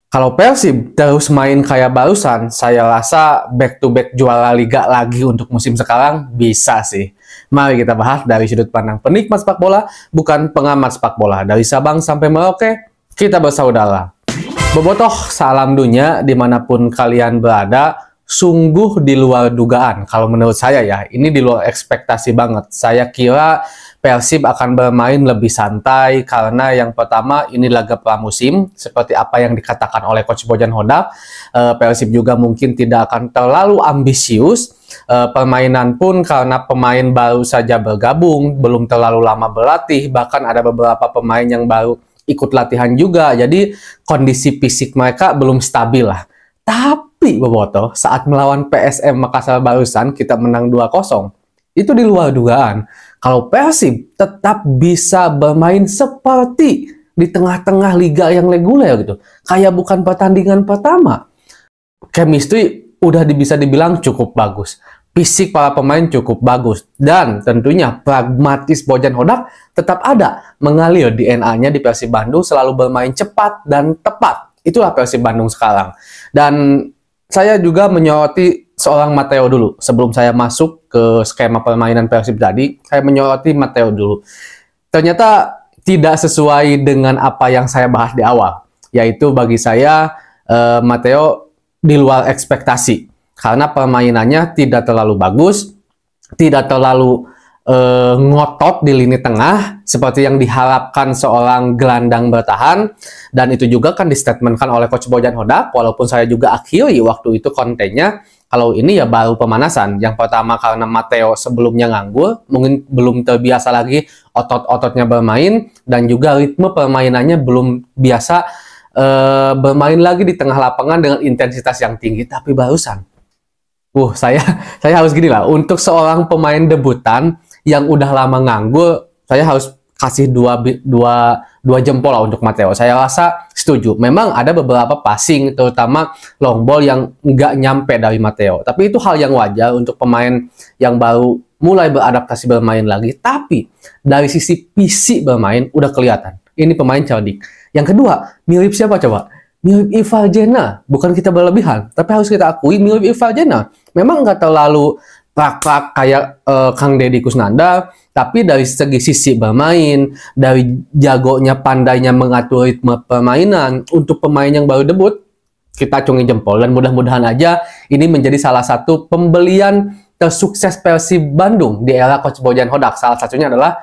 Kalau Persib terus main kayak barusan, saya rasa back to back juara liga lagi untuk musim sekarang bisa sih. Mari kita bahas dari sudut pandang penikmat sepak bola, bukan pengamat sepak bola. Dari Sabang sampai Merauke, kita bersaudara. Bobotoh, salam dunia dimanapun kalian berada, sungguh di luar dugaan. Kalau menurut saya ya, ini di luar ekspektasi banget. Saya kira Persib akan bermain lebih santai karena yang pertama ini laga pramusim, seperti apa yang dikatakan oleh Coach Bojan Hodak. Persib juga mungkin tidak akan terlalu ambisius. Permainan pun karena pemain baru saja bergabung, belum terlalu lama berlatih, bahkan ada beberapa pemain yang baru ikut latihan juga, jadi kondisi fisik mereka belum stabil lah. Tapi Boboto, saat melawan PSM Makassar barusan kita menang 2-0, itu di luar dugaan. Kalau Persib tetap bisa bermain seperti di tengah-tengah liga yang reguler gitu, kayak bukan pertandingan pertama. Chemistry udah bisa dibilang cukup bagus. Fisik para pemain cukup bagus. Dan tentunya pragmatis Bojan Hodak tetap ada. Mengalir DNA-nya di Persib Bandung selalu bermain cepat dan tepat. Itulah Persib Bandung sekarang. Dan saya juga menyoroti seorang Matteo dulu. Sebelum saya masuk ke skema permainan Persib tadi, saya menyoroti Matteo dulu. Ternyata tidak sesuai dengan apa yang saya bahas di awal. Yaitu bagi saya, Matteo di luar ekspektasi. Karena permainannya tidak terlalu bagus, tidak terlalu ngotot di lini tengah, seperti yang diharapkan seorang gelandang bertahan. Dan itu juga kan distatementkan oleh Coach Bojan Hodak, walaupun saya juga akhiri waktu itu kontennya, kalau ini ya baru pemanasan. Yang pertama karena Matteo sebelumnya nganggur, mungkin belum terbiasa lagi otot-ototnya bermain, dan juga ritme permainannya belum biasa bermain lagi di tengah lapangan dengan intensitas yang tinggi. Tapi barusan, saya harus gini lah, untuk seorang pemain debutan yang udah lama nganggur, saya harus kasih dua jempol lah untuk Matteo. Saya rasa setuju. Memang ada beberapa passing, terutama long ball yang nggak nyampe dari Matteo. Tapi itu hal yang wajar untuk pemain yang baru mulai beradaptasi bermain lagi. Tapi dari sisi fisik bermain udah kelihatan. Ini pemain cerdik. Yang kedua, mirip siapa coba? Mirip Ivar Jena. Bukan kita berlebihan, tapi harus kita akui mirip Ivar Jena. Memang nggak terlalu prak-prak kayak Kang Deddy Kusnandar, tapi dari segi sisi bermain, dari jagonya, pandainya mengatur ritme permainan untuk pemain yang baru debut, kita acungi jempol. Dan mudah-mudahan aja ini menjadi salah satu pembelian tersukses Persib Bandung di era Coach Bojan Hodak. Salah satunya adalah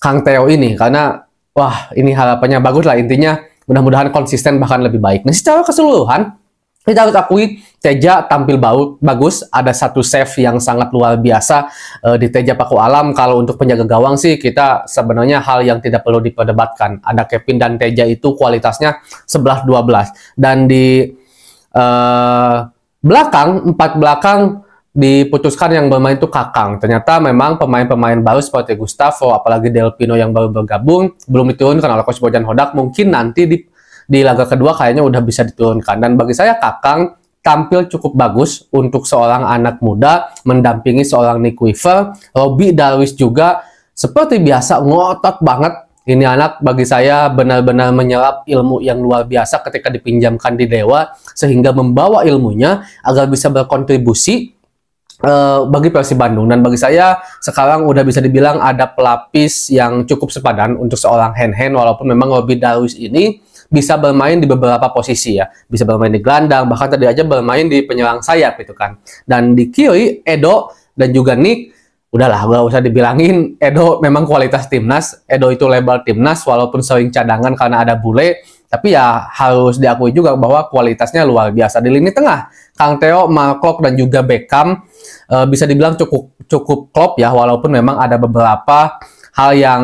Kang Theo ini, karena wah, ini harapannya bagus lah. Intinya mudah-mudahan konsisten bahkan lebih baik. Nah, secara keseluruhan kita harus akui Teja tampil bagus. Ada satu save yang sangat luar biasa di Teja Paku Alam. Kalau untuk penjaga gawang sih kita sebenarnya hal yang tidak perlu diperdebatkan. Ada Kevin dan Teja itu kualitasnya 11-12. Dan di empat belakang diputuskan yang bermain itu Kakang. Ternyata memang pemain-pemain baru seperti Gustavo, apalagi Delpino yang baru bergabung, belum diturunkan oleh Coach Bojan Hodak. Mungkin nanti di laga kedua kayaknya udah bisa diturunkan. Dan bagi saya Kakang tampil cukup bagus untuk seorang anak muda, mendampingi seorang Nick Weaver. Robby Darwish juga seperti biasa ngotot banget. Ini anak bagi saya benar-benar menyerap ilmu yang luar biasa ketika dipinjamkan di Dewa, sehingga membawa ilmunya agar bisa berkontribusi bagi Persib Bandung. Dan bagi saya sekarang udah bisa dibilang ada pelapis yang cukup sepadan untuk seorang hand-hand, walaupun memang Robby Darwish ini bisa bermain di beberapa posisi ya. Bisa bermain di gelandang, bahkan tadi aja bermain di penyerang sayap itu kan. Dan di kiri, Edo dan juga Nick, udahlah gak usah dibilangin, Edo memang kualitas timnas. Edo itu label timnas walaupun sering cadangan karena ada bule. Tapi ya harus diakui juga bahwa kualitasnya luar biasa. Di lini tengah, Kang Theo, Mark dan juga Beckham bisa dibilang cukup klop ya, walaupun memang ada beberapa hal yang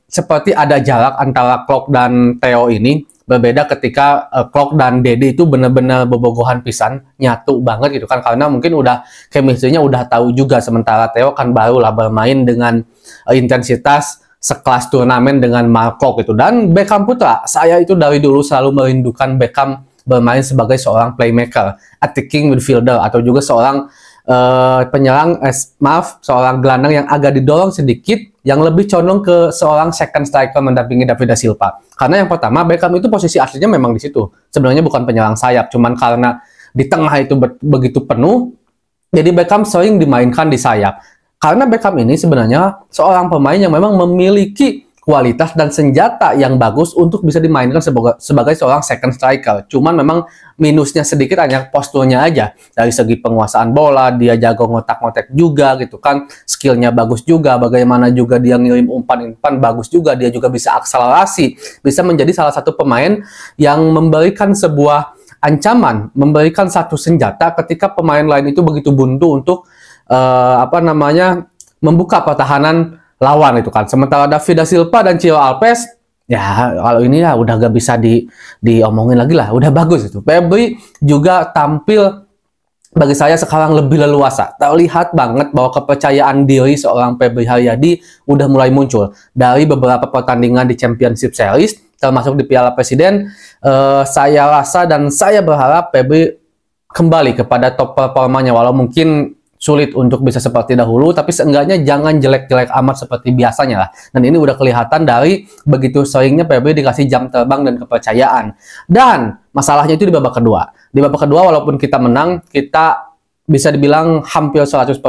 seperti ada jarak antara Klok dan Theo ini. Berbeda ketika Klok dan Dede itu benar-benar bobogohan pisan, nyatu banget gitu kan, karena mungkin udah chemistry-nya udah tahu juga. Sementara Theo kan baru lah bermain dengan intensitas sekelas turnamen dengan Mark gitu. Dan Beckham Putra, saya itu dari dulu selalu merindukan Beckham bermain sebagai seorang playmaker, attacking midfielder, atau juga seorang seorang gelandang yang agak didorong sedikit, yang lebih condong ke seorang second striker mendampingi David da Silva. Karena yang pertama, Beckham itu posisi aslinya memang di situ. Sebenarnya bukan penyerang sayap, cuman karena di tengah itu begitu penuh, jadi Beckham sering dimainkan di sayap. Karena Beckham ini sebenarnya seorang pemain yang memang memiliki kualitas dan senjata yang bagus untuk bisa dimainkan sebagai seorang second striker. Cuman memang minusnya sedikit hanya posturnya aja. Dari segi penguasaan bola, dia jago ngotak-ngotek juga gitu kan. Skillnya bagus juga, bagaimana juga dia ngirim umpan-umpan bagus juga. Dia juga bisa akselerasi, bisa menjadi salah satu pemain yang memberikan sebuah ancaman, memberikan satu senjata ketika pemain lain itu begitu buntu untuk membuka pertahanan lawan itu kan. Sementara David da Silva dan Chiro Alves, ya kalau ini ya udah gak bisa diomongin lagi lah, udah bagus itu. Febri juga tampil bagi saya sekarang lebih leluasa. Terlihat banget bahwa kepercayaan diri seorang Febri Haryadi udah mulai muncul dari beberapa pertandingan di Championship Series, termasuk di Piala Presiden. Saya rasa dan saya berharap Febri kembali kepada top performanya, walau mungkin sulit untuk bisa seperti dahulu, tapi seenggaknya jangan jelek-jelek amat seperti biasanya lah. Dan ini udah kelihatan dari begitu seringnya Febri dikasih jam terbang dan kepercayaan. Dan masalahnya itu di babak kedua. Di babak kedua walaupun kita menang, kita bisa dibilang hampir 100%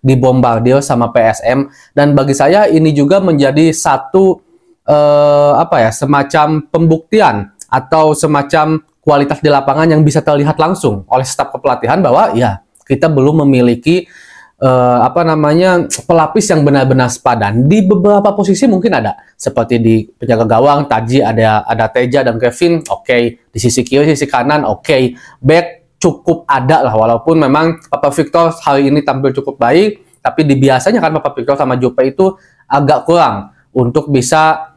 dibombardir sama PSM. Dan bagi saya ini juga menjadi satu semacam pembuktian atau semacam kualitas di lapangan yang bisa terlihat langsung oleh staf kepelatihan bahwa ya kita belum memiliki pelapis yang benar-benar sepadan. Di beberapa posisi mungkin ada, seperti di penjaga gawang Taji ada Teja dan Kevin, oke. Di sisi kiri, sisi kanan, oke. Back cukup ada lah, walaupun memang Papa Victor hari ini tampil cukup baik, tapi biasanya kan Papa Victor sama Jupe itu agak kurang untuk bisa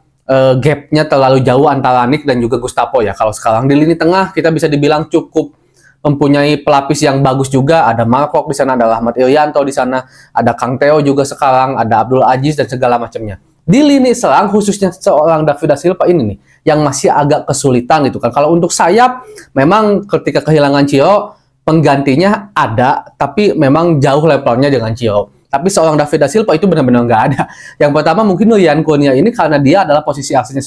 gapnya terlalu jauh antara Nick dan juga Gustavo ya. Kalau sekarang di lini tengah kita bisa dibilang cukup mempunyai pelapis yang bagus juga. Ada Markok di sana, ada Rahmat Irianto di sana, ada Kang Theo juga sekarang, ada Abdul Aziz dan segala macamnya. Di lini serang khususnya seorang David da Silva ini nih yang masih agak kesulitan gitu kan. Kalau untuk sayap memang ketika kehilangan Chiro penggantinya ada, tapi memang jauh levelnya dengan Chiro. Tapi seorang David da Silva itu benar-benar nggak ada. Yang pertama mungkin Ryan Kurnia ini karena dia adalah posisi aslinya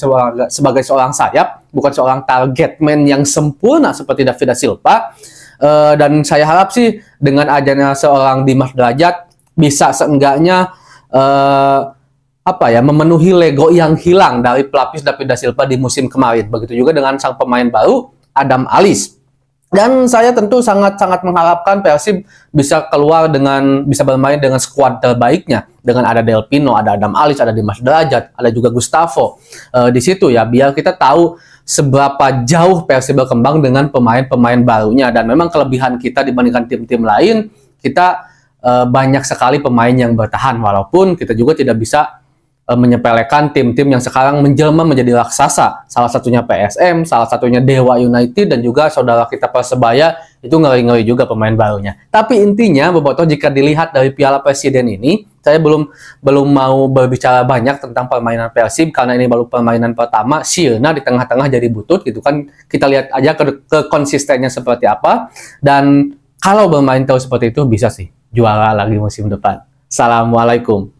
sebagai seorang sayap, bukan seorang target man yang sempurna seperti David da Silva. Dan saya harap sih dengan adanya seorang Dimas Derajat bisa seenggaknya memenuhi Lego yang hilang dari pelapis David da Silva di musim kemarin. Begitu juga dengan sang pemain baru Adam Alis. Dan saya tentu sangat-sangat mengharapkan Persib bisa bisa bermain dengan skuad terbaiknya. Dengan ada Del Pino, ada Adam Alis, ada Dimas Derajat, ada juga Gustavo. Di situ ya, biar kita tahu seberapa jauh Persib berkembang dengan pemain-pemain barunya. Dan memang kelebihan kita dibandingkan tim-tim lain, kita banyak sekali pemain yang bertahan. Walaupun kita juga tidak bisa menyepelekan tim-tim yang sekarang menjelma menjadi raksasa. Salah satunya PSM, salah satunya Dewa United, dan juga saudara kita Persebaya, itu ngeri-ngeri juga pemain barunya. Tapi intinya, Bobotoh, jika dilihat dari Piala Presiden ini, saya belum mau berbicara banyak tentang permainan Persib, karena ini baru permainan pertama. Sirna di tengah-tengah jadi butut gitu kan. Kita lihat aja ke konsistennya seperti apa. Dan kalau bermain terus seperti itu, bisa sih juara lagi musim depan. Assalamualaikum.